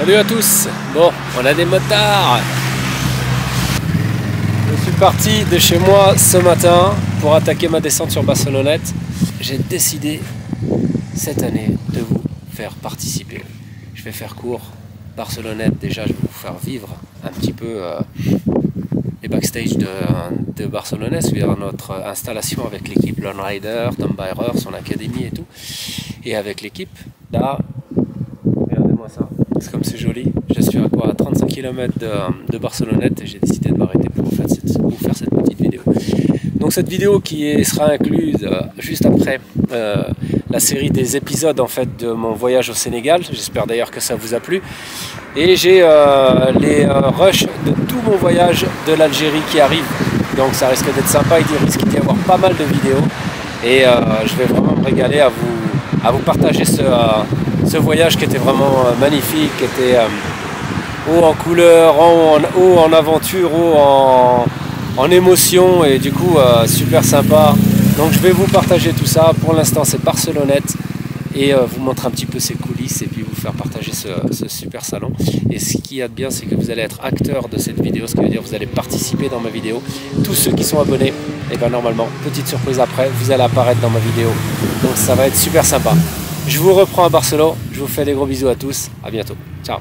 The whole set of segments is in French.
Salut à tous. Bon, on a des motards. Je suis parti de chez moi ce matin pour attaquer ma descente sur Barcelonnette. J'ai décidé cette année de vous faire participer. Je vais faire court. Barcelonnette, déjà je vais vous faire vivre un petit peu les backstage de Barcelonnette, c'est-à-dire notre installation avec l'équipe Lone Rider, Tom Byrer, son académie et tout. Et avec l'équipe, là, regardez-moi ça, c'est comme c'est joli. Je suis à quoi, à 35 km de Barcelonnette et j'ai décidé de m'arrêter pour vous faire cette petite vidéo. Donc cette vidéo qui sera incluse juste après la série des épisodes en fait de mon voyage au Sénégal. J'espère d'ailleurs que ça vous a plu. Et j'ai les rushs de tout mon voyage de l'Algérie qui arrivent. Donc ça risque d'être sympa, il risque d'y avoir pas mal de vidéos. Et je vais vraiment me régaler à vous partager ce voyage qui était vraiment magnifique, qui était haut en couleur, haut en aventure, haut en émotion et du coup super sympa. Donc je vais vous partager tout ça. Pour l'instant c'est Barcelonnette et vous montrer un petit peu ses coulisses et puis vous faire partager ce super salon. Et ce qu'il y a de bien, c'est que vous allez être acteur de cette vidéo, ce qui veut dire que vous allez participer dans ma vidéo. Tous ceux qui sont abonnés, et bien normalement, petite surprise après, vous allez apparaître dans ma vidéo. Donc ça va être super sympa. Je vous reprends à Barcelone, je vous fais des gros bisous à tous, à bientôt, ciao.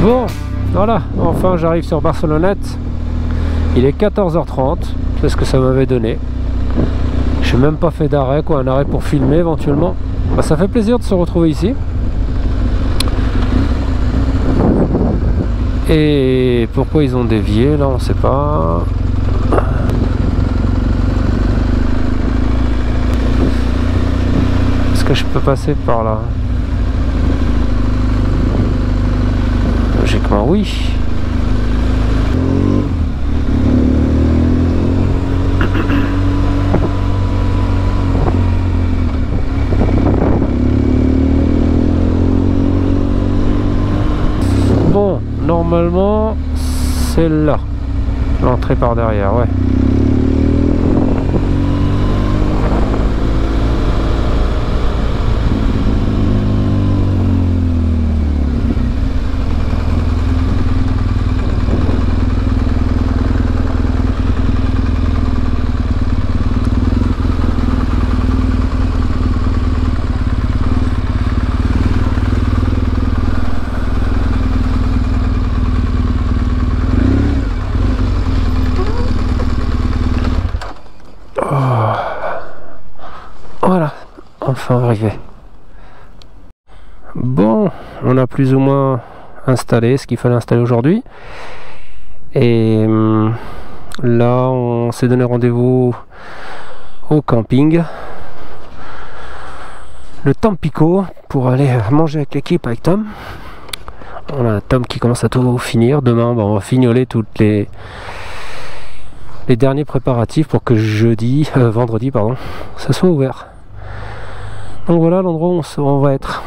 Bon, voilà, enfin j'arrive sur Barcelonnette. Il est 14h30, c'est ce que ça m'avait donné. Je n'ai même pas fait d'arrêt, quoi, un arrêt pour filmer éventuellement. Bah, ça fait plaisir de se retrouver ici. Et pourquoi ils ont dévié là, on ne sait pas. Est-ce que je peux passer par là? Logiquement oui. Bon, normalement c'est là. L'entrée par derrière, ouais. Voilà, enfin arrivé. Bon, on a plus ou moins installé ce qu'il fallait installer aujourd'hui. Et là, on s'est donné rendez-vous au camping. Le Tampico, pour aller manger avec l'équipe, avec Tom. On a Tom qui commence à tout finir. Demain, on va fignoler toutes les derniers préparatifs pour que vendredi, pardon, ça soit ouvert. Donc voilà l'endroit où on va être.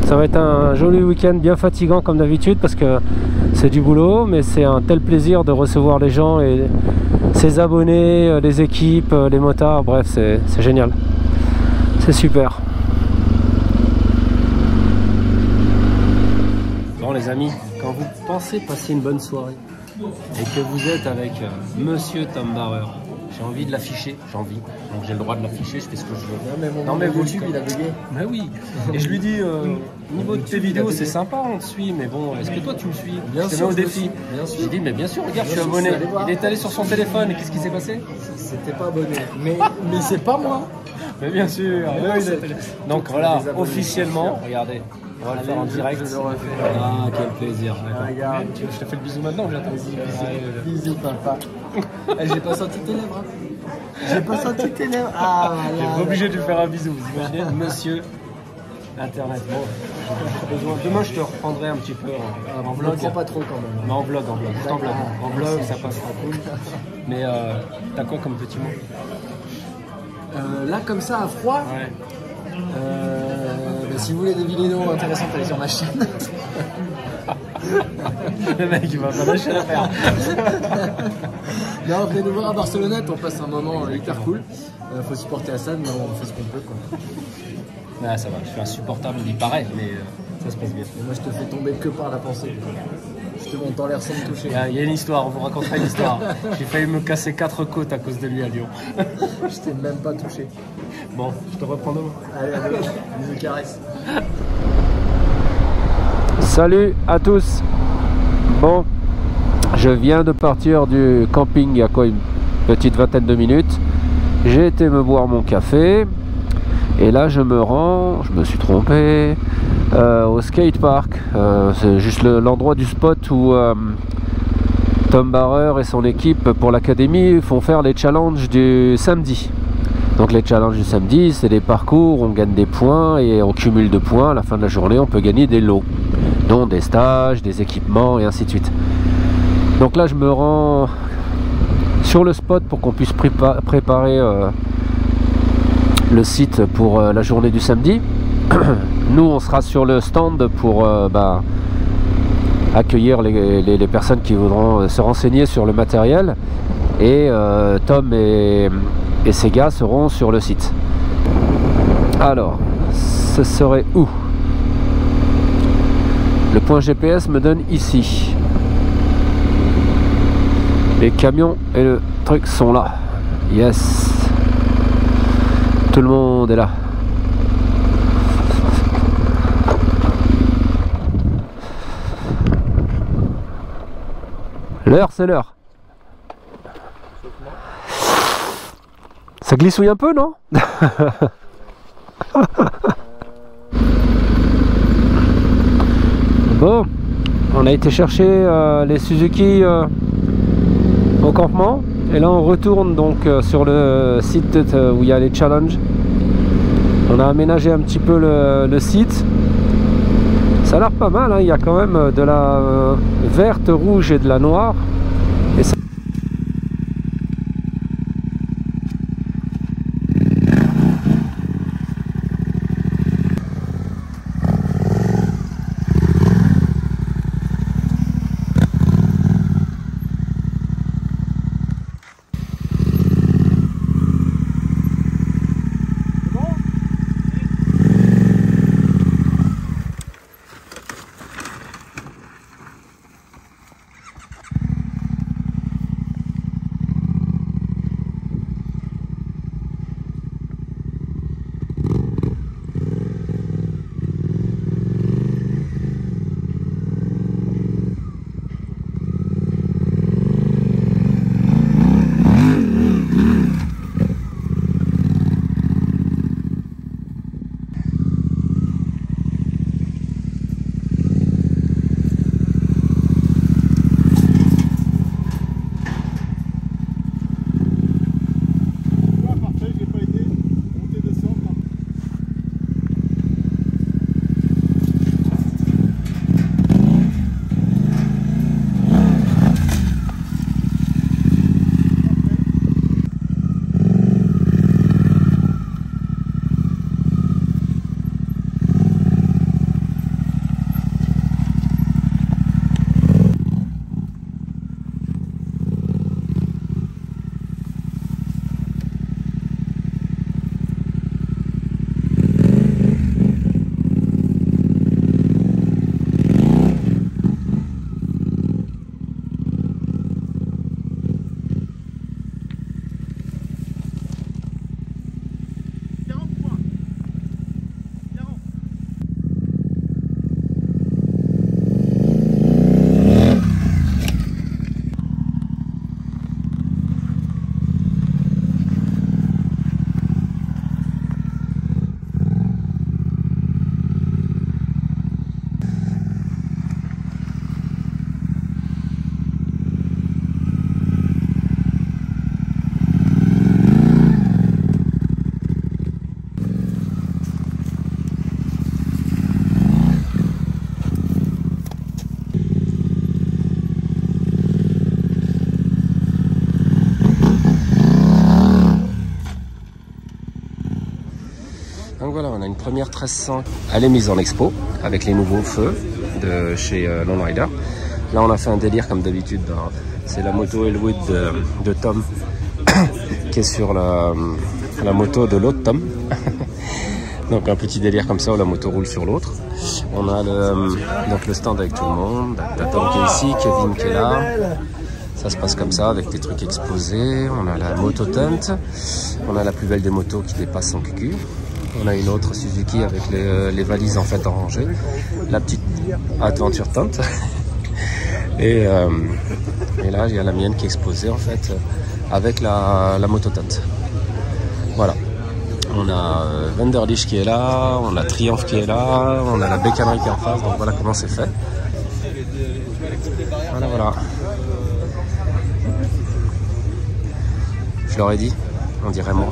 Ça va être un joli week-end bien fatigant comme d'habitude parce que c'est du boulot, mais c'est un tel plaisir de recevoir les gens et ses abonnés, les équipes, les motards, bref c'est génial, c'est super. Bon les amis, quand vous pensez passer une bonne soirée et que vous êtes avec Monsieur Tom Byrer, J'ai envie de l'afficher, donc j'ai le droit de l'afficher, je fais ce que je veux. Non mais mon YouTube il a bugué. Mais oui, et je lui dis, au niveau de tes vidéos c'est sympa, on te suit, mais bon, est-ce que toi tu me suis? Bien je te sûr, mets au défi. sûr. J'ai dit, mais bien sûr, regarde, je suis abonné. Il est allé sur son téléphone, et qu'est-ce qui s'est passé? C'était pas abonné, mais c'est pas moi. Mais bien sûr, donc voilà, officiellement, regardez. On va le faire en direct. Ah, quel plaisir. Regarde. Je te fais le bisou maintenant ou j'attends? Bisous, papa. J'ai pas senti tes lèvres. J'ai pas senti tes lèvres. Ah, voilà. J'ai pas obligé de lui faire un bisou. Vous imaginez, monsieur Internet. Bon, demain, je te reprendrai un petit peu en vlog. Je prends pas trop quand même. Mais en vlog, juste en vlog. En vlog, ça passera cool. Mais t'as quoi comme petit mot? Là, comme ça, à froid. Ouais. Si vous voulez des vidéos intéressantes, allez sur ma chaîne. Le mec il va pas lâcher l'affaire. Non, venez nous voir à Barcelonnette, on passe un moment hyper cool. Faut supporter Hassan, mais on fait ce qu'on peut quoi. Ah, ça va, je suis insupportable, il paraît, mais ça se passe bien. Et moi je te fais tomber que par la pensée. Je te monte en l'air sans me toucher. Il y a une histoire, on vous racontera une histoire. J'ai failli me casser 4 côtes à cause de lui à Lyon. Je t'ai même pas touché. Bon, je te reprends demain. Allez, bisous, caresses. Salut à tous. Bon, je viens de partir du camping il y a quoi, une petite vingtaine de minutes. J'ai été me boire mon café. Et là je me rends, je me suis trompé, au skatepark. C'est juste l'endroit du spot où Tom Barrer et son équipe pour l'académie font faire les challenges du samedi. Donc les challenges du samedi, c'est des parcours, on gagne des points et on cumule de points. À la fin de la journée, on peut gagner des lots, dont des stages, des équipements et ainsi de suite. Donc là, je me rends sur le spot pour qu'on puisse préparer le site pour la journée du samedi. Nous, on sera sur le stand pour accueillir les personnes qui voudront se renseigner sur le matériel. Et Tom et ses gars seront sur le site. Alors, ce serait où? Le point GPS me donne ici. Les camions et le truc sont là. Yes. Tout le monde est là. L'heure, c'est l'heure. Ça glissouille un peu, non? Bon, on a été chercher les Suzuki au campement. Et là on retourne donc sur le site où il y a les challenges. On a aménagé un petit peu le site. Ça a l'air pas mal, hein. Il y a quand même de la verte, rouge et de la noire. Et ça... on a une première 1300. Elle est mise en expo avec les nouveaux feux de chez Lone Rider. Là, on a fait un délire comme d'habitude. C'est la moto Elwood de Tom qui est sur la moto de l'autre Tom. Donc un petit délire comme ça où la moto roule sur l'autre. On a donc le stand avec tout le monde. T'as Tom qui est ici, Kevin qui est là. Ça se passe comme ça avec des trucs exposés. On a la moto tent. On a la plus belle des motos qui dépasse son cucu. On a une autre Suzuki avec les valises en fait rangées. La petite Adventure tent. Et là il y a la mienne qui est exposée en fait avec la moto tent. Voilà. On a Wenderlich qui est là, on a Triumph qui est là, on a la bécanerie qui est en face, donc voilà comment c'est fait. Voilà, voilà. Je leur ai dit, on dirait moi.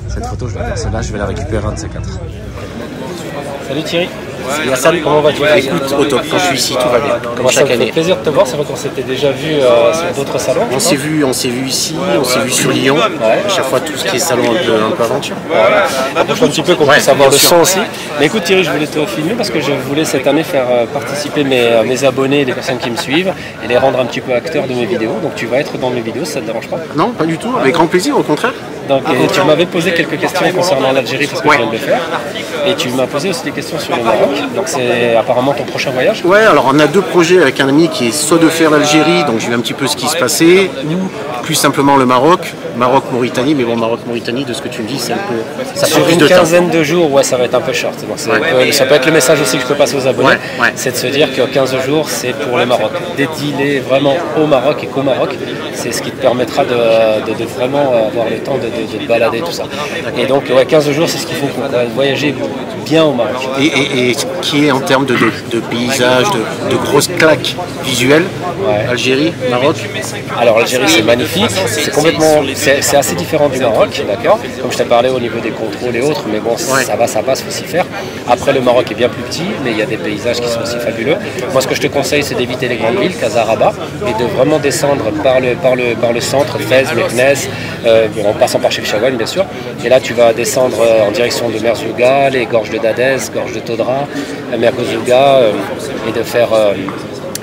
Cette photo, je vais faire celle-là, je vais la récupérer un de ces quatre. Salut Thierry. Salut, comment vas-tu? Écoute, au top, quand je suis ici, tout va bien. Comment ça me fait plaisir de te voir, c'est vrai qu'on s'était déjà vu sur d'autres salons. On s'est vu ici, on s'est vu sur Lyon. À chaque fois, tout ce qui est salon un peu aventure. Un petit peu qu'on puisse avoir le son aussi. Mais écoute Thierry, je voulais te filmer parce que je voulais cette année faire participer mes abonnés, les personnes qui me suivent et les rendre un petit peu acteurs de mes vidéos. Donc tu vas être dans mes vidéos, ça te dérange pas? Non, pas du tout, avec grand plaisir, au contraire. Donc, tu m'avais posé quelques questions concernant l'Algérie parce que je viens de le faire. Et tu m'as posé aussi des questions sur le Maroc. Donc c'est apparemment ton prochain voyage? Ouais, alors on a deux projets avec un ami qui est soit de faire l'Algérie, donc j'ai vu un petit peu ce qui se passait, ou plus simplement le Maroc, Maroc-Mauritanie, mais bon, Maroc-Mauritanie, de ce que tu me dis, c'est un peu... Ça sur une quinzaine de jours, ouais, ça va être un peu short. Donc ça peut être le message aussi que je peux passer aux abonnés, c'est de se dire que 15 jours, c'est pour le Maroc. Dédié vraiment au Maroc et qu'au Maroc, c'est ce qui te permettra de vraiment avoir le temps de te balader, tout ça. Et donc, ouais, 15 jours, c'est ce qu'il faut pour voyager bien au Maroc. Et qui est en termes de paysages, de grosses claques visuelles, Algérie, Maroc? Alors l'Algérie c'est magnifique, c'est complètement, c'est assez différent du Maroc, d'accord. Comme je t'ai parlé au niveau des contrôles et autres, mais bon ça va, ça passe, faut s'y faire. Après le Maroc est bien plus petit, mais il y a des paysages qui sont aussi fabuleux. Moi ce que je te conseille c'est d'éviter les grandes villes, Casarabas, et de vraiment descendre par le centre, Fès, Meknès, en passant par Chefchaouen bien sûr. Et là tu vas descendre en direction de Merzouga, les gorges de Dadez, gorges de Todra, Merkozouga, et de faire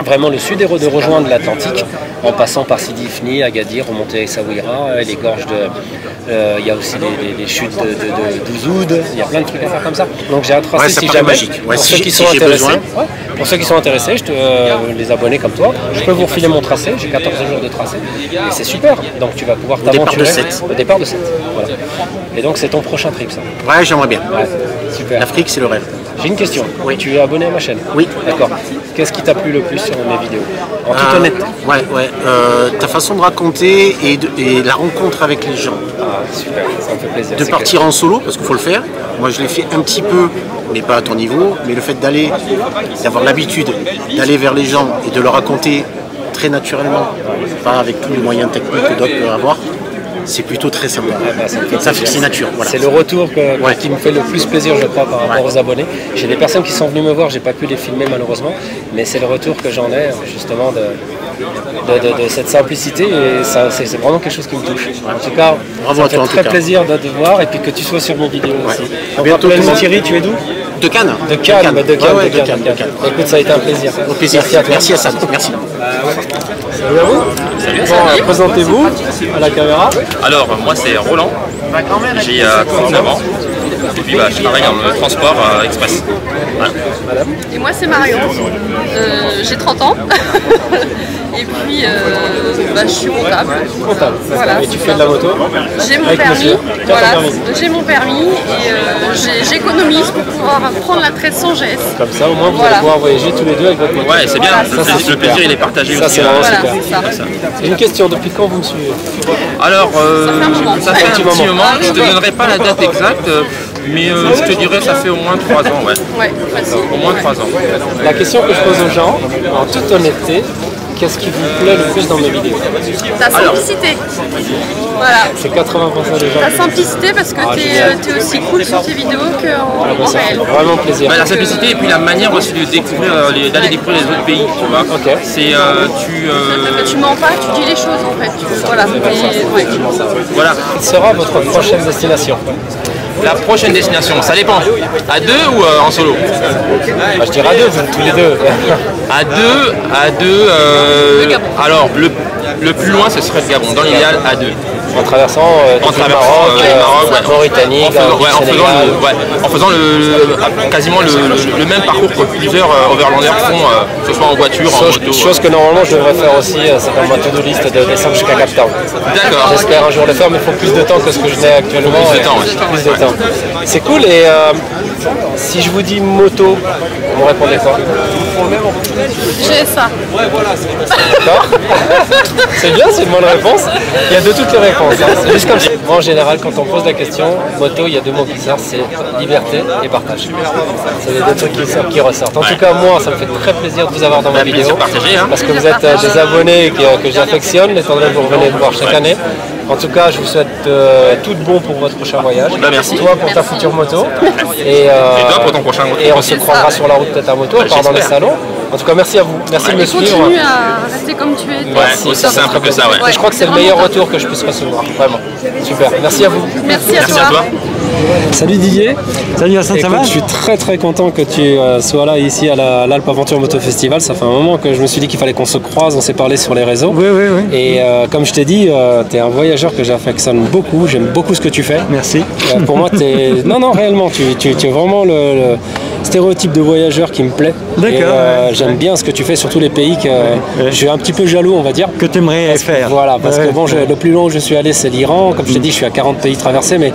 vraiment le sud et de rejoindre l'Atlantique en passant par Sidi Ifni, Agadir, remonter à Essaouira, les gorges de... il y a aussi les chutes d'Ouzoud, il y a plein de trucs à faire comme ça. Donc j'ai un tracé si jamais, pour ceux qui sont intéressés. Pour ceux qui sont intéressés, les abonnés comme toi, je peux vous refiler mon tracé, j'ai 14 jours de tracé, et c'est super, donc tu vas pouvoir t'aventurer au départ de 7. Voilà. Et donc c'est ton prochain trip ça? Ouais, j'aimerais bien. Ouais, super. L'Afrique c'est le rêve. J'ai une question. Oui. Tu es abonné à ma chaîne? Oui. D'accord. Qu'est-ce qui t'a plu le plus sur mes vidéos? En toute honnêteté. Ta façon de raconter et la rencontre avec les gens. Ah, super, ça me fait plaisir. De partir en solo, parce qu'il faut le faire. Moi, je l'ai fait un petit peu, mais pas à ton niveau. Mais le fait d'avoir l'habitude d'aller vers les gens et de leur raconter très naturellement, pas avec tous les moyens techniques que d'autres peuvent avoir, c'est plutôt très sympa. Ça fait c'est nature. Voilà. C'est le retour qui me fait le plus plaisir, je crois, par rapport aux abonnés. J'ai des personnes qui sont venues me voir, j'ai pas pu les filmer malheureusement, mais c'est le retour que j'en ai justement de cette simplicité et c'est vraiment quelque chose qui me touche. En tout cas, ça me fait très plaisir de te voir et puis que tu sois sur mes vidéos aussi. Bientôt, Thierry, tu es d'où? De Cannes. De Cannes. Écoute, ça a été un plaisir. Au plaisir. Merci à Sam. Merci. Salut à vous. Salut. Présentez-vous à la caméra. Alors, moi c'est Roland, j'ai 39 ans, et puis je travaille dans le transport express. Voilà. Et moi c'est Marion, j'ai 30 ans, et puis je suis comptable. Voilà. Et tu fais de la moto? J'ai mon permis, voilà, j'ai mon permis et j'économise pour pouvoir prendre la 1300 GS. Comme ça au moins vous allez pouvoir voyager tous les deux avec votre moto. Ouais, c'est bien, le plaisir il est partagé ça, aussi. C'est une question, depuis quand vous me suivez? Alors, ça fait un petit moment, je ne te donnerai pas la date exacte, mais je te dirais ça fait au moins 3 ans. Ouais, facile. Au moins 3 ans. La question que je pose aux gens, en toute honnêteté, qu'est-ce qui vous plaît le plus dans mes vidéos? Ta simplicité. Voilà. C'est 80% des gens. Ta simplicité parce que tu es aussi cool sur tes vidéos qu'en réel. Ça fait vraiment plaisir. La simplicité et puis la manière aussi de découvrir, d'aller découvrir les autres pays, tu vois. Ok. C'est tu mens pas, tu dis les choses en fait. Voilà. Voilà. Quelle sera votre prochaine destination? la prochaine destination, ça dépend. À deux ou en solo? Je dirais à deux, tous les deux. À deux. Alors, le plus loin, ce serait le Gabon. Dans l'idéal, à deux. En traversant le Maroc, Mauritanie, en faisant quasiment le même parcours que plusieurs overlanders font, que ce soit en voiture, en moto. Chose que normalement je devrais faire aussi, c'est dans ma to-do list de descendre jusqu'à Cape Town. D'accord. J'espère un jour le faire, mais il faut plus de temps que ce que je n'ai actuellement. Plus de temps. C'est cool. Et si je vous dis moto, vous me répondez quoi? GSA. D'accord. C'est bien, c'est une bonne réponse. Il y a de toutes les réponses. C'est juste comme ça. Moi, en général, quand on pose la question, moto, il y a deux mots qui sortent, c'est liberté et partage. C'est les deux trucs qui ressortent. En tout cas, moi, ça me fait très plaisir de vous avoir dans ma vidéo. Parce que vous êtes des abonnés que j'affectionne, étant donné que vous revenez me voir chaque année. En tout cas, je vous souhaite tout de bon pour votre prochain voyage. Merci. Toi pour ta future moto. Et toi pour ton prochain moto. Et on se croisera sur la route peut-être à moto, à part dans les salons. En tout cas, merci à vous. Merci de me suivre. Continue à rester comme tu es. Ouais, aussi c'est un peu que ça, ouais. Et je crois que c'est le meilleur retour que je puisse recevoir. Vraiment. Super. Merci à vous. Merci à toi. Salut Didier. Salut Hassan, ça va? Je suis très content que tu sois là ici à l'Alpe Aventure Moto Festival. Ça fait un moment que je me suis dit qu'il fallait qu'on se croise, on s'est parlé sur les réseaux. Oui. Et comme je t'ai dit, tu es un voyageur que j'affectionne beaucoup, j'aime beaucoup ce que tu fais. Merci. Pour moi, non, réellement, tu es vraiment le stéréotype de voyageur qui me plaît. D'accord. J'aime bien ce que tu fais sur tous les pays que je suis un petit peu jaloux, on va dire. Que tu aimerais faire. Voilà, parce que bon, le plus long où je suis allé, c'est l'Iran. Comme je t'ai dit, je suis à 40 pays traversés, mais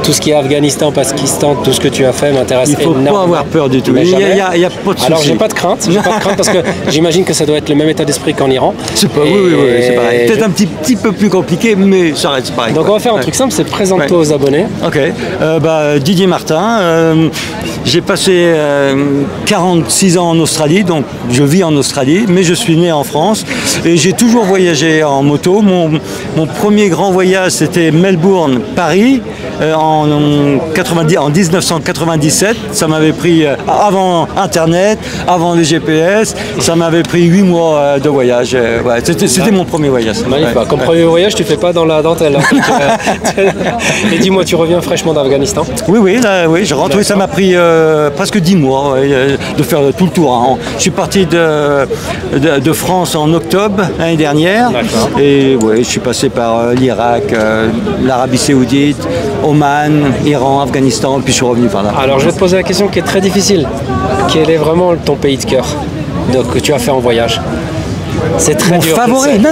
tout ce qui est Afghanistan, Pakistan, tout ce que tu as fait m'intéresse énormément. Il ne faut pas avoir peur du tout. Il n'y a pas de souci. Alors, j'ai pas de crainte parce que j'imagine que ça doit être le même état d'esprit qu'en Iran. C'est pas, oui, c'est pareil. Peut-être un petit peu plus compliqué, mais ça reste pareil. Donc, on va faire un truc simple, c'est présente-toi aux abonnés. Ok. Didier Martin. J'ai passé 46 ans en Australie, donc je vis en Australie, mais je suis né en France et j'ai toujours voyagé en moto. Mon premier grand voyage, c'était Melbourne-Paris en 1997. Ça m'avait pris, avant Internet, avant les GPS, ça m'avait pris 8 mois de voyage. C'était mon premier voyage. Magnifique. Comme premier voyage, tu fais pas dans la dentelle. Et dis-moi, tu reviens fraîchement d'Afghanistan? Oui, je rentre. Oui, ça m'a pris presque 10 mois de faire tout le tour. Hein. Je suis parti de France en octobre l'année dernière. Et je suis passé par l'Irak, l'Arabie Saoudite, Oman, Iran, Afghanistan, puis je suis revenu par là. Alors je vais te poser la question qui est très difficile. Quel est vraiment ton pays de cœur que tu as fait en voyage? C'est très dur. Favori. Non,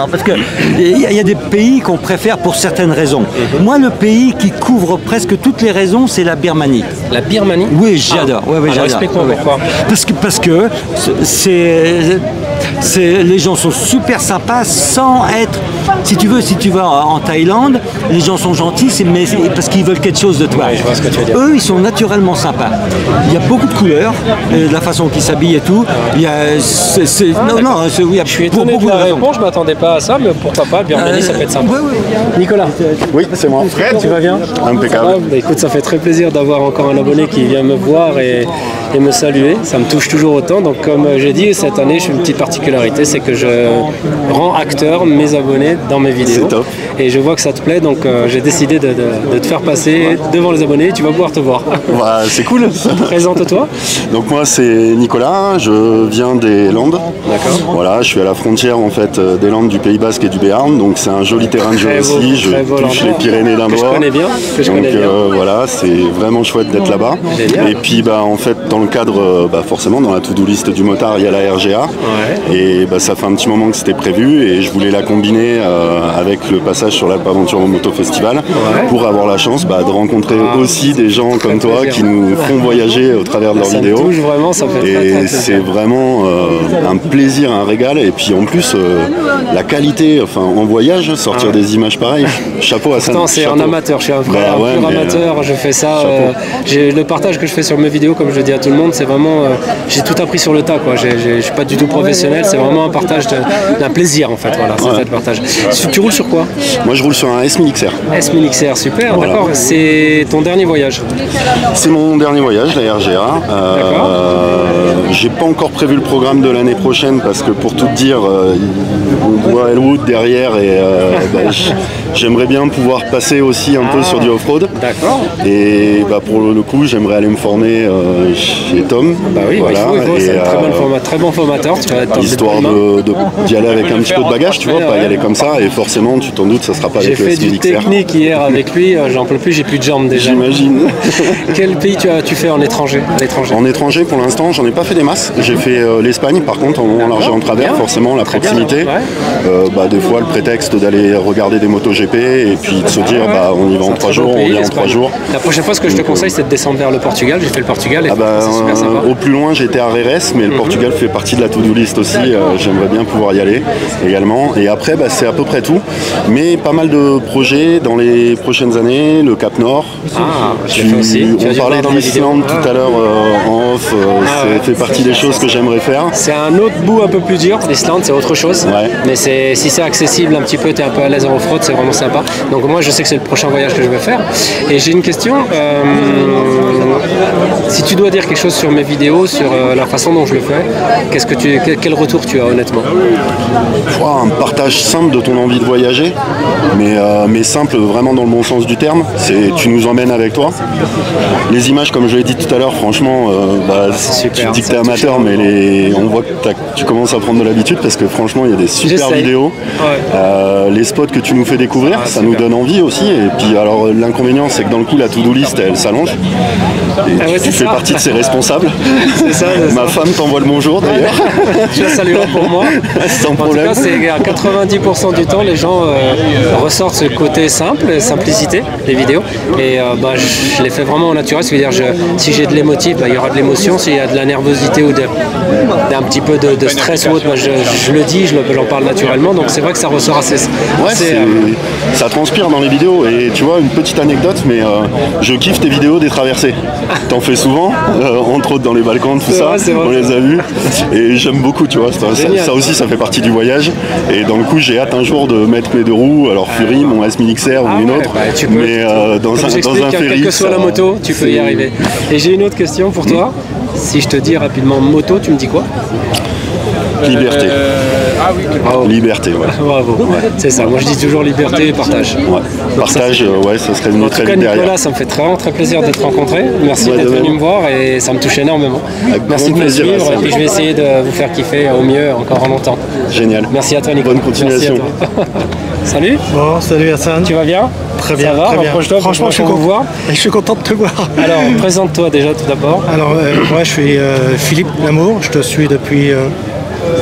parce que il y a des pays qu'on préfère pour certaines raisons. Moi, le pays qui couvre presque toutes les raisons, c'est la Birmanie. La Birmanie? Oui, j'adore. J'adore. Explique-moi pourquoi. Parce que les gens sont super sympas sans être. Si tu vas en Thaïlande, les gens sont gentils, mais parce qu'ils veulent quelque chose de toi. Oui, je vois ce que tu veux dire. Eux, ils sont naturellement sympas. Il y a beaucoup de couleurs, de la façon qu'ils s'habillent et tout. Il y a, je suis étonné de la réponse, je ne m'attendais pas à ça, mais pourquoi pas, Birmanie, ça peut être sympa. Nicolas. Oui, c'est moi. Fred, tu vas bien? Impeccable. Écoute, ça fait très plaisir d'avoir encore un abonné qui vient me voir et me saluer. Ça me touche toujours autant. Donc, comme j'ai dit, cette année, j'ai une petite particularité, c'est que je rends acteur mes abonnés dans mes vidéos. C'est top. Et je vois que ça te plaît, donc j'ai décidé de te faire passer devant les abonnés. Tu vas pouvoir te voir. Bah, c'est cool. Présente-toi. Donc moi, c'est Nicolas. Je viens des Landes. D'accord. Voilà, je suis à la frontière en fait des Landes, du Pays Basque et du Béarn. Donc c'est un joli terrain de jeu aussi. Je touche les Pyrénées d'un doigt. Je connais bien. Voilà, c'est vraiment chouette d'être là-bas. Et puis en fait, dans le cadre, forcément, dans la to-do list du motard, il y a la RGA. Ouais. Et ça fait un petit moment que c'était prévu et je voulais la combiner avec le passage sur l'Alpe Aventure Moto Festival pour avoir la chance de rencontrer aussi des gens comme toi qui nous font voyager au travers de leurs vidéos. Ça me touche vraiment, ça me fait très, très c'est vraiment un plaisir, un régal. Et puis en plus, la qualité, en voyage, sortir des images pareilles, chapeau à ça. C'est un amateur, je suis un vrai amateur, je fais ça. Le partage que je fais sur mes vidéos, comme je le dis à tout le monde, c'est vraiment, j'ai tout appris sur le tas, quoi. Je suis pas du tout professionnel professionnel, c'est vraiment un partage d'un plaisir en fait. Voilà, c'est ça le partage. Tu roules sur quoi? Moi je roule sur un S1000 XR. S1000 XR, super, voilà. D'accord. C'est ton dernier voyage? C'est mon dernier voyage, la RGA. J'ai pas encore prévu le programme de l'année prochaine parce que pour tout te dire, on voit Elwood derrière et j'aimerais bien pouvoir passer aussi un peu sur du off-road. D'accord. Et pour le coup, j'aimerais aller me former chez Tom. Bah oui, voilà. Il faut, c'est un très bon formateur. Tu vas être histoire d'y aller avec un petit peu de bagage, tu vois, pas y aller comme ça. Et forcément, tu t'en doutes, ça sera pas avec le S1000 XR. J'ai fait du technique hier avec lui, j'en peux plus, j'ai plus de jambes déjà. J'imagine. Quel pays tu fais en étranger? En étranger, pour l'instant, j'en ai pas fait des masses. J'ai fait l'Espagne, par contre, en large et en travers, forcément, la proximité. Des fois, le prétexte d'aller regarder des MotoGP et puis de se dire, on y va en 3 jours, on vient en 3 jours. La prochaine fois, ce que je te conseille, c'est de descendre vers le Portugal. J'ai fait le Portugal et c'est super sympa. Au plus loin, j'étais à Reres, mais le Portugal fait partie de la to-do list aussi. J'aimerais bien pouvoir y aller également. Et après, c'est à peu près tout. Mais pas mal de projets dans les prochaines années. Le Cap Nord. On parlait de l'Islande tout à l'heure en off. Ça fait partie des choses que j'aimerais faire. C'est un autre bout un peu plus dur. L'Islande, c'est autre chose. Mais si c'est accessible un petit peu, tu es un peu à l'aise en off-road, c'est vraiment sympa. Donc moi, je sais que c'est le prochain voyage que je vais faire. Et j'ai une question. Si tu dois dire quelque chose sur mes vidéos, sur la façon dont je le fais, quel retour tu as honnêtement? Un partage simple de ton envie de voyager, mais simple vraiment dans le bon sens du terme. Tu nous emmènes avec toi. Les images, comme je l'ai dit tout à l'heure, franchement, tu dis que t'es amateur, mais on voit que tu commences à prendre de l'habitude parce que franchement, il y a des super vidéos. Les spots que tu nous fais découvrir, ça nous donne envie aussi. Et puis alors l'inconvénient, c'est que dans le coup, la to-do list, elle s'allonge. Et tu fais partie de ses responsables. C'est ça. Ma femme t'envoie le bonjour d'ailleurs. Je la saluerai pour moi. Sans problème. En tout cas, c'est à 90% du temps, les gens ressortent ce côté simple, simplicité des vidéos. Et je les fais vraiment au naturel. C'est-à-dire, si j'ai de l'émotif, il y aura de l'émotion. S'il y a de la nervosité ou d'un petit peu de stress ou autre, je le dis, j'en parle naturellement. Donc c'est vrai que ça ressort assez. Ça transpire dans les vidéos. Et tu vois, une petite anecdote, mais je kiffe tes vidéos des traversées. T'en fais souvent, entre autres dans les Balkans, tout ça. On les a vus. Et j'aime beaucoup, tu vois. Ça aussi, ça fait partie du voyage. Et dans le coup, j'ai hâte un jour de mettre mes 2 roues, alors Fury, mon S1000 XR ou une autre. Mais dans un ferry. Quelle que soit la moto, tu peux y arriver. Et j'ai une autre question pour toi. Si je te dis rapidement moto, tu me dis quoi? Liberté. Liberté, ouais. Bravo. C'est ça. Moi, je dis toujours liberté et partage. Partage, ça serait une très vite derrière. Nicolas, ça me fait vraiment très plaisir de te rencontrer. Merci d'être venu me voir et ça me touche énormément. Merci de me suivre et puis je vais essayer de vous faire kiffer au mieux encore longtemps. Génial. Merci à toi, Nicolas. Bonne continuation. Salut. Bon, salut Hassan. Tu vas bien? Très bien. Ça va? Rapproche-toi. Franchement, je suis content. Je suis content de te voir. Alors, présente-toi déjà tout d'abord. Alors, moi, je suis Philippe Lamour. Je te suis depuis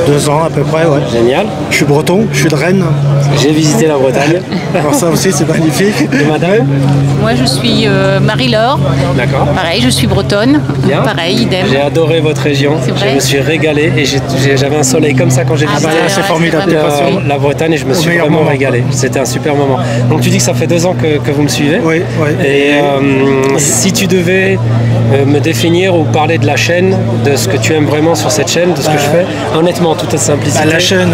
2 ans à peu près. Ouais. Génial. Je suis breton. Je suis de Rennes. J'ai visité la Bretagne. Alors ça aussi, c'est magnifique. Et madame? Moi, je suis Marie-Laure. D'accord. Pareil, je suis bretonne. Bien. Pareil, idem. J'ai adoré votre région. Je me suis régalé et j'avais un soleil comme ça quand j'ai visité c'est formidable. la Bretagne et je me suis vraiment régalé. C'était un super moment. Donc tu dis que ça fait 2 ans que vous me suivez. Oui. Et si tu devais me définir ou parler de la chaîne, de ce que tu aimes vraiment sur cette chaîne, de ce que je fais, honnêtement, toute cette simplicité. La chaîne,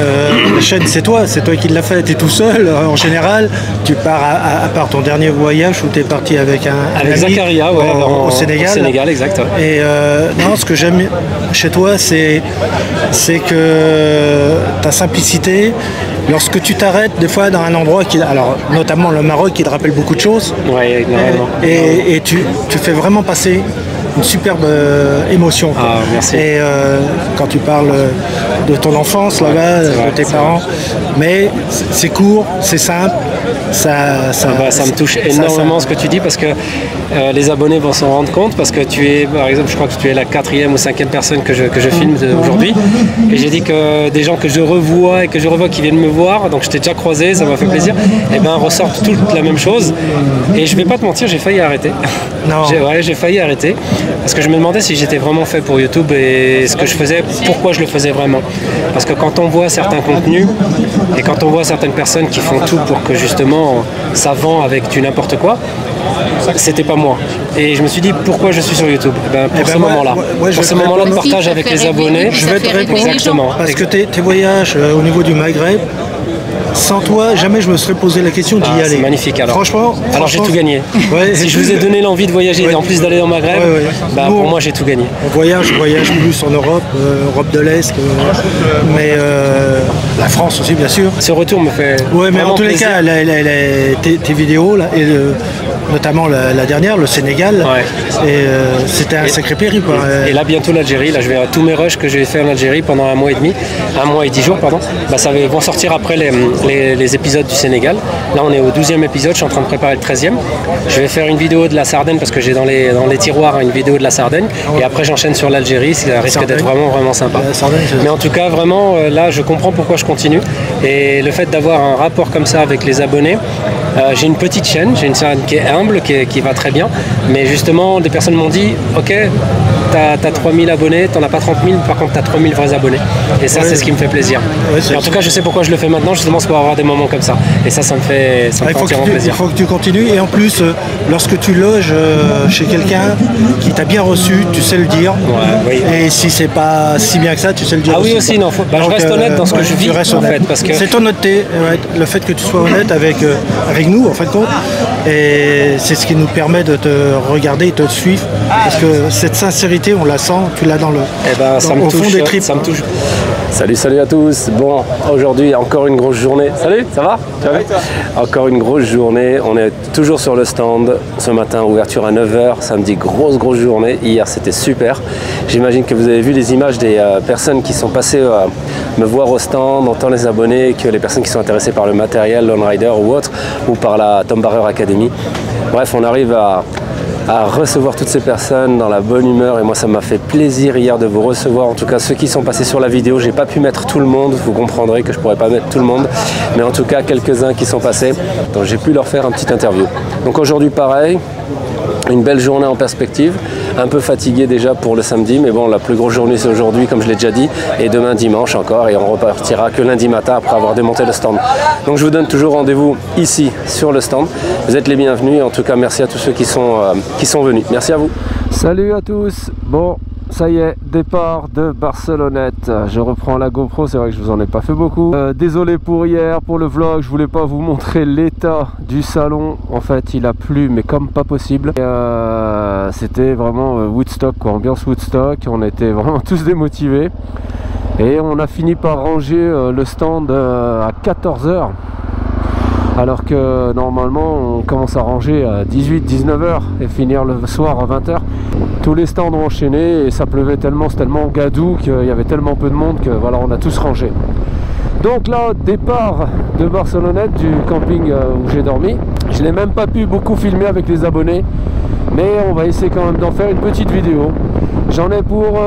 c'est toi qui l'as fait. Tu es tout seul en général. Tu pars à part ton dernier voyage où tu es parti avec un avec ami Zakaria, au Sénégal. Au Sénégal, exact. Ouais. Et non, ce que j'aime chez toi, c'est que ta simplicité. Lorsque tu t'arrêtes des fois dans un endroit alors notamment le Maroc qui te rappelle beaucoup de choses, et tu fais vraiment passer une superbe émotion. Ah, merci. Et quand tu parles de ton enfance là-bas, de tes parents, mais c'est court, c'est simple. Ça me touche énormément ce que tu dis parce que les abonnés vont s'en rendre compte parce que tu es, par exemple, je crois que tu es la 4e ou 5e personne que je filme aujourd'hui et j'ai dit que des gens que je revois et que je revois qui viennent me voir, donc je t'ai déjà croisé, ça m'a fait plaisir, et ressortent toutes la même chose et je vais pas te mentir, j'ai failli arrêter. Non. J'ai failli arrêter parce que je me demandais si j'étais vraiment fait pour YouTube et ce que je faisais, pourquoi je le faisais vraiment. Parce que quand on voit certains contenus et quand on voit certaines personnes qui font tout pour que justement ça vend avec du n'importe quoi, c'était pas moi. Et je me suis dit, pourquoi je suis sur YouTube? Pour ce moment-là. Pour ce moment-là de partage avec les abonnés. Je vais te répondre. Exactement. Parce que tes voyages au niveau du Maghreb, sans toi, jamais je me serais posé la question d'y aller. C'est magnifique alors. Franchement, j'ai tout gagné. Ouais. Si je vous ai donné l'envie de voyager et en plus d'aller au Maghreb, pour moi j'ai tout gagné. On voyage plus en Europe, Europe de l'Est, mais la France aussi bien sûr. Ce retour me fait. Ouais, mais en tous les plaisir. cas, tes vidéos là, et notamment la dernière, le Sénégal, et c'était un sacré périple. Et là bientôt l'Algérie, là je vais tous mes rushs que j'ai fait en Algérie pendant 1 mois et demi, 1 mois et 10 jours pardon, vont sortir après les épisodes du Sénégal. Là on est au 12e épisode, je suis en train de préparer le 13e. Je vais faire une vidéo de la Sardaigne parce que j'ai dans les tiroirs une vidéo de la Sardaigne et après j'enchaîne sur l'Algérie, ça risque d'être vraiment sympa. Mais en tout cas vraiment là je comprends pourquoi je continue et le fait d'avoir un rapport comme ça avec les abonnés, j'ai une petite chaîne, j'ai une chaîne qui est humble, qui va très bien, mais justement des personnes m'ont dit ok, t'as 3000 abonnés, t'en as pas 30 000, par contre t'as 3000 vrais abonnés et ça c'est ce qui me fait plaisir. Et en tout cas je sais pourquoi je le fais maintenant, justement c'est pour avoir des moments comme ça et ça me fait entièrement plaisir. Il faut que tu continues et en plus lorsque tu loges chez quelqu'un qui t'a bien reçu, tu sais le dire et si c'est pas si bien que ça, tu sais le dire aussi. Non, je reste honnête dans ce que je vis en fait, parce que c'est honnêteté, le fait que tu sois honnête avec nous en fin de compte, et c'est ce qui nous permet de te regarder et de te suivre parce que cette sincérité on la sent, tu l'as dans le au fond des tripes. Ça me touche. Salut à tous. Bon, aujourd'hui encore une grosse journée. Salut, ça va? Encore une grosse journée. On est toujours sur le stand. Ce matin, ouverture à 9h. Samedi, grosse journée. Hier, c'était super. J'imagine que vous avez vu les images des personnes qui sont passées me voir au stand, entendre les abonnés, que les personnes qui sont intéressées par le matériel, Lone Rider ou autre, ou par la Tom Barrer Academy. Bref, on arrive à recevoir toutes ces personnes dans la bonne humeur et moi ça m'a fait plaisir hier de vous recevoir, en tout cas ceux qui sont passés sur la vidéo. J'ai pas pu mettre tout le monde, vous comprendrez que je pourrais pas mettre tout le monde, mais en tout cas quelques-uns qui sont passés, donc j'ai pu leur faire un petit interview. Donc aujourd'hui pareil, une belle journée en perspective, un peu fatigué déjà pour le samedi, mais bon la plus grosse journée c'est aujourd'hui comme je l'ai déjà dit, et demain dimanche encore, et on repartira que lundi matin après avoir démonté le stand. Donc je vous donne toujours rendez-vous ici sur le stand, vous êtes les bienvenus, et en tout cas merci à tous ceux qui sont venus, merci à vous. Salut à tous, bon ça y est, départ de Barcelonnette. Je reprends la GoPro, c'est vrai que je vous en ai pas fait beaucoup. Désolé pour hier, pour le vlog, je voulais pas vous montrer l'état du salon. En fait, il a plu, mais comme pas possible. C'était vraiment Woodstock, quoi, ambiance Woodstock. On était vraiment tous démotivés. Et on a fini par ranger le stand à 14h. Alors que normalement on commence à ranger à 18-19h et finir le soir à 20h. Tous les stands ont enchaîné et ça pleuvait tellement, c'est tellement gadou qu'il y avait tellement peu de monde que voilà, on a tous rangé. Donc là, départ de Barcelonnette, du camping où j'ai dormi. Je n'ai même pas pu beaucoup filmer avec les abonnés, mais on va essayer quand même d'en faire une petite vidéo. J'en ai pour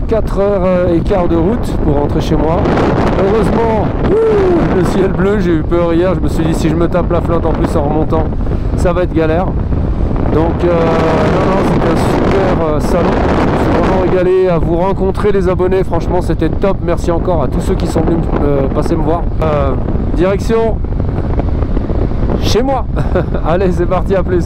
4h15 de route pour rentrer chez moi. Heureusement, le ciel bleu, j'ai eu peur hier, je me suis dit si je me tape la flotte en plus en remontant, ça va être galère. Donc non, c'était un super salon, je me suis vraiment régalé à vous rencontrer les abonnés, franchement c'était top, merci encore à tous ceux qui sont venus passer me voir. Direction chez moi. Allez c'est parti, à plus.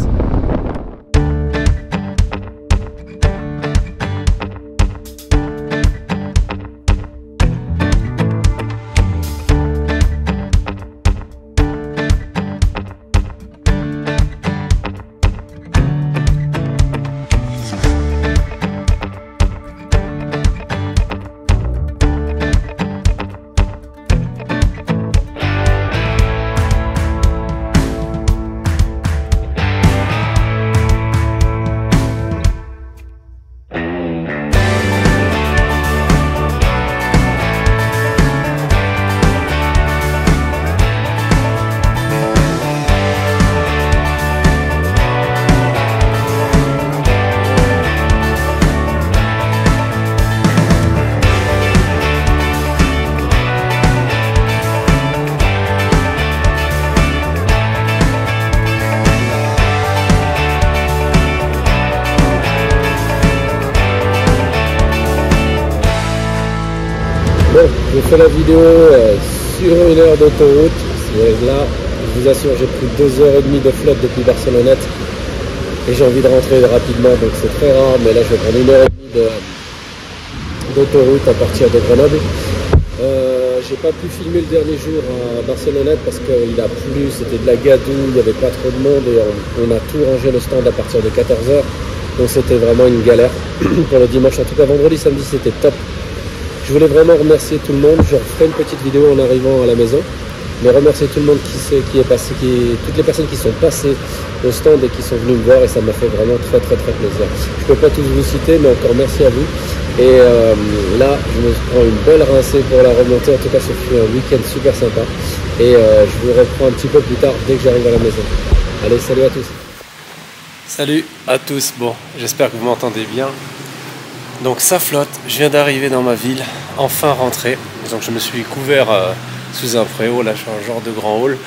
Bon, j'ai fait la vidéo sur 1 heure d'autoroute. Là, Je vous assure, j'ai pris 2h30 de flotte depuis Barcelonnette et j'ai envie de rentrer rapidement, donc c'est très rare, mais là je vais prendre 1h30 d'autoroute à partir de Grenoble. J'ai pas pu filmer le dernier jour à Barcelonnette parce qu'il a plu, c'était de la gadoue, il n'y avait pas trop de monde et on a tout rangé le stand à partir de 14h, donc c'était vraiment une galère pour le dimanche. En tout cas vendredi, samedi c'était top. Je voulais vraiment remercier tout le monde. Je referai une petite vidéo en arrivant à la maison, mais remercier tout le monde qui est passé, toutes les personnes qui sont passées au stand et qui sont venues me voir, et ça m'a fait vraiment très plaisir. Je ne peux pas tous vous citer, mais encore merci à vous. Et là, je me prends une belle rincée pour la remontée. En tout cas, ce fut un week-end super sympa. Et je vous reprends un petit peu plus tard dès que j'arrive à la maison. Allez, salut à tous. Salut à tous. Bon, j'espère que vous m'entendez bien. Donc ça flotte, je viens d'arriver dans ma ville, enfin rentré. Donc je me suis couvert sous un préau, là je suis un genre de grand hall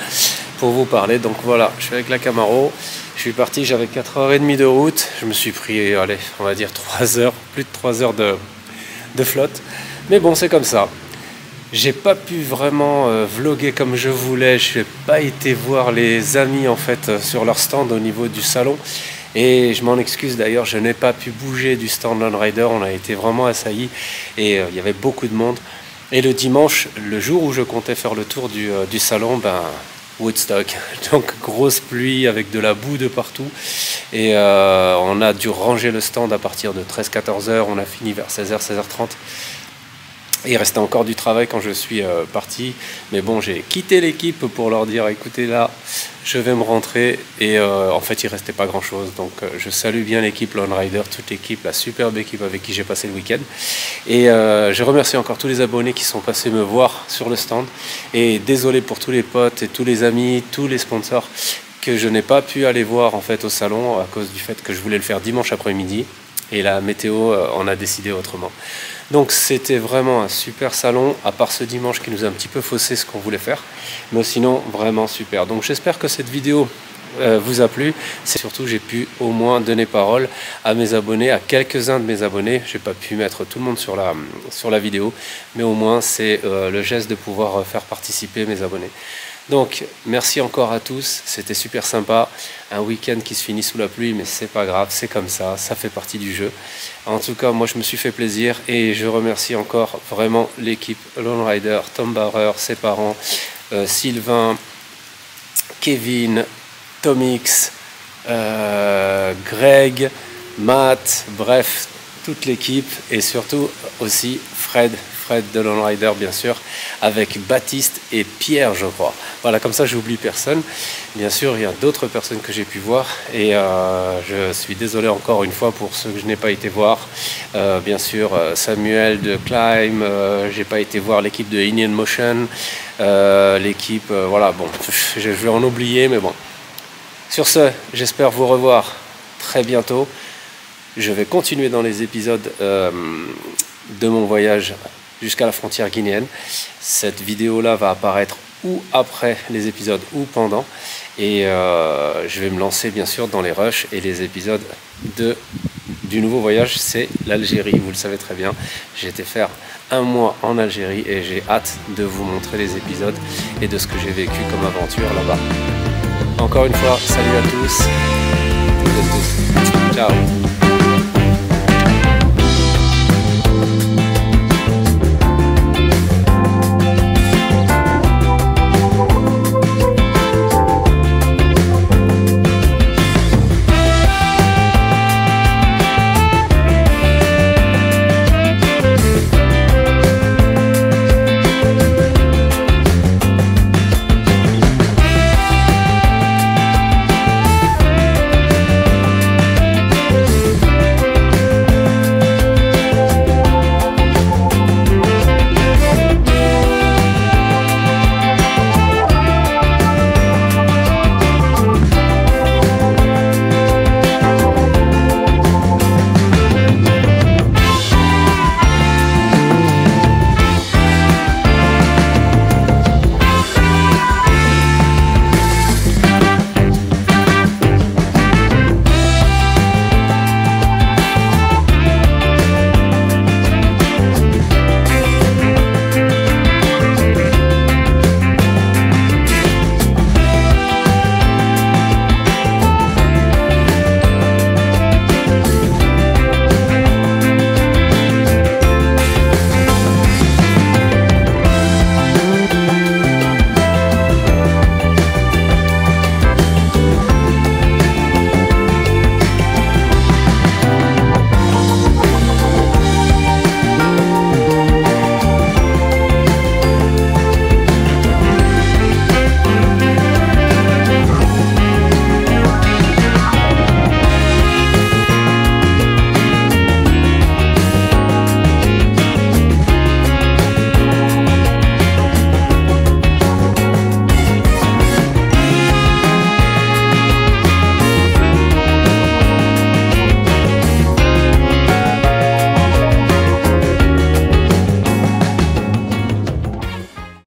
pour vous parler. Donc voilà, je suis avec la Camaro, je suis parti, j'avais 4h30 de route. Je me suis pris, allez, on va dire 3 heures, plus de 3 heures de flotte. Mais bon, c'est comme ça. J'ai pas pu vraiment vlogger comme je voulais, je n'ai pas été voir les amis en fait sur leur stand au niveau du salon. Et je m'en excuse d'ailleurs, je n'ai pas pu bouger du stand Lone Rider, on a été vraiment assaillis et il y avait beaucoup de monde. Et le dimanche, le jour où je comptais faire le tour du salon, ben, Woodstock, donc grosse pluie avec de la boue de partout. Et on a dû ranger le stand à partir de 13-14 heures, on a fini vers 16h, 16h30. Il restait encore du travail quand je suis parti, mais bon, j'ai quitté l'équipe pour leur dire écoutez, là je vais me rentrer, et en fait il restait pas grand chose. Donc je salue bien l'équipe Lone Rider, toute l'équipe, la superbe équipe avec qui j'ai passé le week-end, et je remercie encore tous les abonnés qui sont passés me voir sur le stand, et désolé pour tous les potes et tous les amis, tous les sponsors que je n'ai pas pu aller voir en fait au salon à cause du fait que je voulais le faire dimanche après-midi et la météo en a décidé autrement. Donc c'était vraiment un super salon, à part ce dimanche qui nous a un petit peu faussé ce qu'on voulait faire, mais sinon vraiment super. Donc j'espère que cette vidéo vous a plu. C'est surtout j'ai pu au moins donner parole à mes abonnés, à quelques-uns de mes abonnés. J'ai pas pu mettre tout le monde sur la vidéo, mais au moins c'est le geste de pouvoir faire participer mes abonnés. Donc merci encore à tous, c'était super sympa, un week-end qui se finit sous la pluie, mais c'est pas grave, c'est comme ça fait partie du jeu. En tout cas, moi je me suis fait plaisir et je remercie encore vraiment l'équipe Lone Rider, Tom Bauer, ses parents, Sylvain, Kevin, Tomix, Greg, Matt, bref, toute l'équipe, et surtout aussi Fred de Lone Rider bien sûr, avec Baptiste et Pierre je crois. Voilà, comme ça j'oublie personne. Bien sûr il y a d'autres personnes que j'ai pu voir, et je suis désolé encore une fois pour ceux que je n'ai pas été voir. Bien sûr Samuel de Climb, j'ai pas été voir l'équipe de Indian Motion, l'équipe, voilà, bon, je vais en oublier, mais bon. Sur ce, j'espère vous revoir très bientôt. Je vais continuer dans les épisodes de mon voyage jusqu'à la frontière guinéenne. Cette vidéo-là va apparaître ou après les épisodes ou pendant. Et je vais me lancer bien sûr dans les rushs et les épisodes du nouveau voyage, c'est l'Algérie. Vous le savez très bien, j'ai été faire un mois en Algérie et j'ai hâte de vous montrer les épisodes et de ce que j'ai vécu comme aventure là-bas. Encore une fois, salut à tous.